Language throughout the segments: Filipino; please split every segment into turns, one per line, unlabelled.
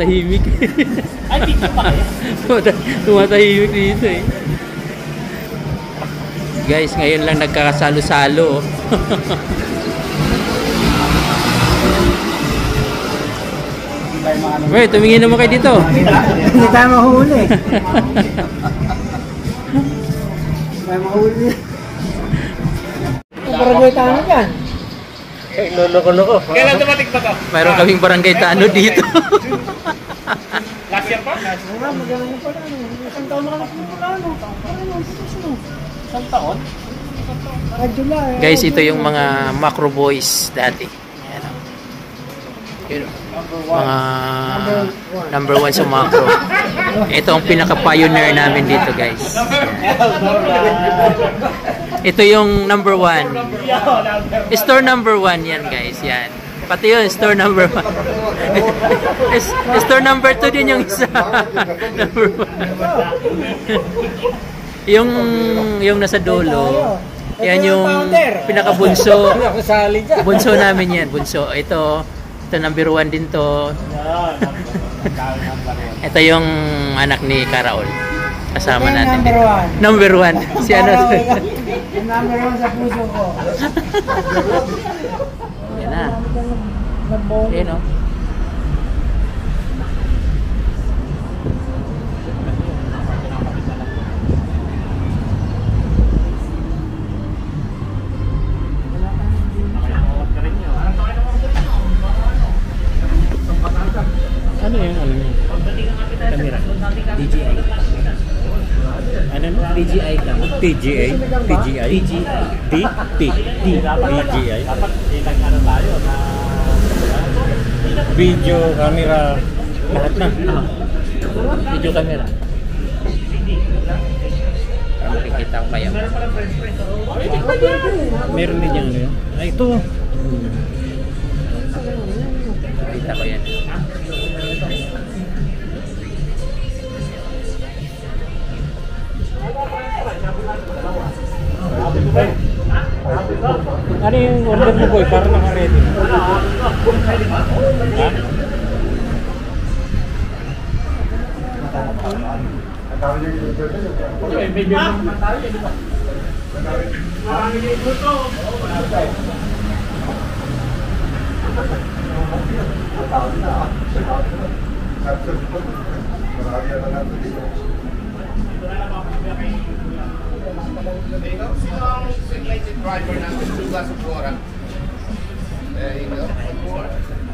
tumatahimik.
Ay, dito ba kayo?
Tumatahimik dito eh. Guys, ngayon lang nagkakasalo-salo. Wait, tumingin naman kayo dito.
Hindi tayo mahuli. Tayo mahuli. Barangay Tano dyan.
Lolo-lolo.
Kailan dumating ba to?
Mayroon kaming barangay Tano dito.
Last year pa?
Magaling pa lang. Isang taon na kami ano.
Isang taon?
July.
Guys, ito yung mga macro boys dati. Ayan. Yun, mga number 1 sa macro. Ito ang pinaka-pioneer namin dito, guys. Ito yung number 1. Store number 1 yan, guys. Yan. Pati yun, store number 1. Store number 2 din yung isa. Number 1. Yung nasa dulo, yan yung pinakabunso. Bunso namin yan, bunso. Ito number 1 din to. Ito yung anak ni Karaol. Kasama natin. Number 1. Si ano?
Number 1 sa puso ko.
Yan na. Yan o.
Ano yung alam niyo? Camera. DJI. Ano no? DJI ka.
PGA. PGI. D.
DJI. Dapat ano tayo na video, camera, lahat na.
Video camera. Makikita ko kayo.
Meron din yung ano yun. Ay, ito.
Kita ko yan.
Ano yung order mo, boy? Para naka-ready.
Sino ang designated driver natin? Suga sa Flora. There you go.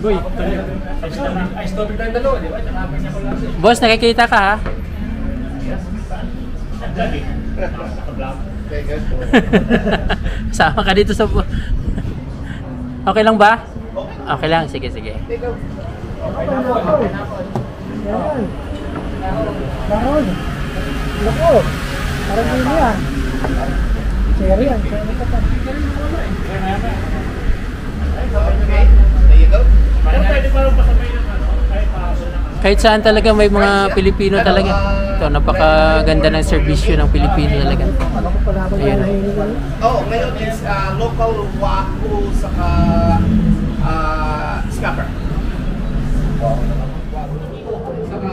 Boy, ay stop tayong dalawa, di ba?
Boss, nakikita ka ha?
Okay, good.
Sama ka dito sa... Okay lang ba? Okay lang, sige.
Baron. Loko. Parang hindi yan. Cherry yan.
There you go.
Kahit saan talaga may mga Pilipino talaga. Ito, napakaganda ng serbisyo ng Pilipino talaga. Ayun.
Oh, ngayon is local waku saka scupper. Saka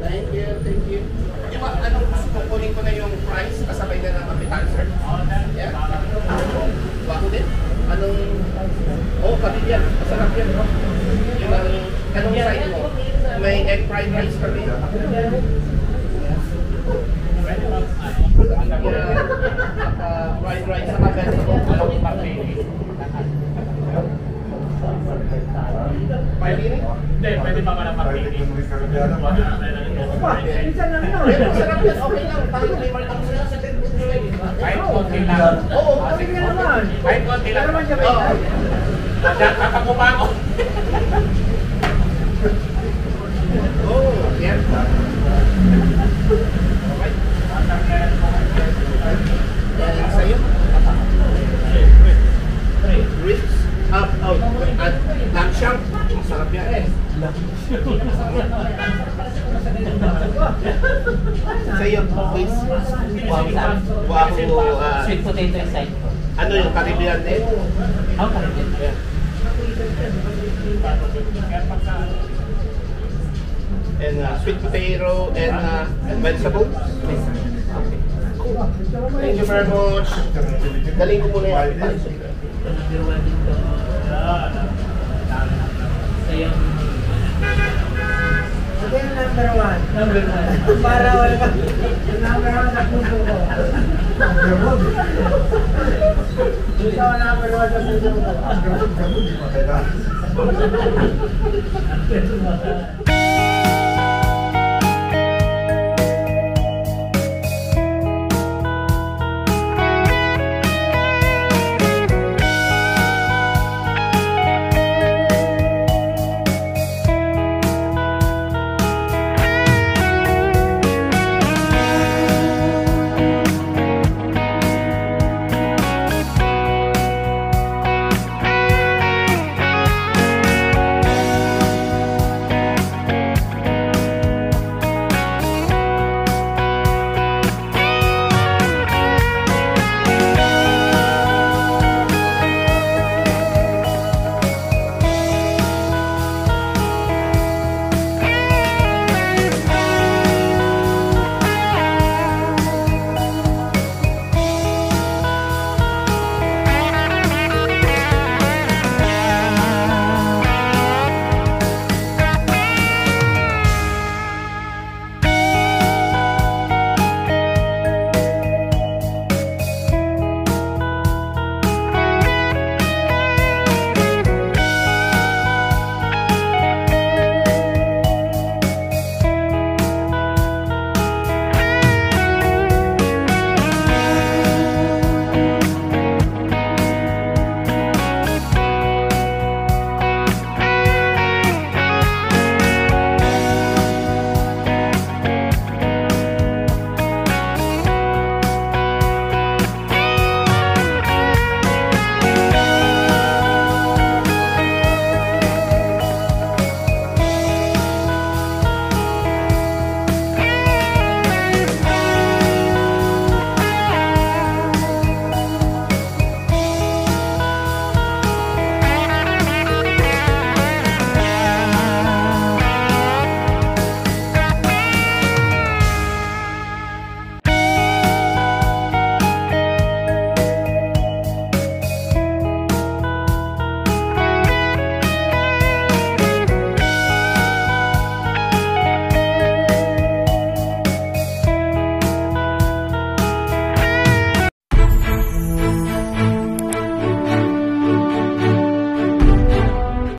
Thank you. Yung anong gusto kunin ko na yung price kasabay na ng kapital, sir? Yeah? Waku din? Anong... Oh, kapit yan. Masarap yan. Yung anong side mo? May egg fried rice kami. Fried rice sa vegetable. Pwede? Hindi, pwede pa pala pag-pili.
Minsan lang yun.
Masarap yan, okay lang. Parang may lang sila sa kahit konti lang. Oo, okay nga naman. Kahit konti lang. Oo. Kapag oh, yan. Yan sa'yo. Ribs. At lamb shank. Masarap yan eh. Sa'yo, please. Wahoo.
Sweet potato inside.
Ano yung Caribbean din?
Ang Caribbean.
Yeah. And sweet potato and vegetables. Thank you very much. Galing ko muna yung appetizer.
Ito yung number 1. Para wala ka. Number 1 sa puso ko. Ito ang number 1 sa puso ko.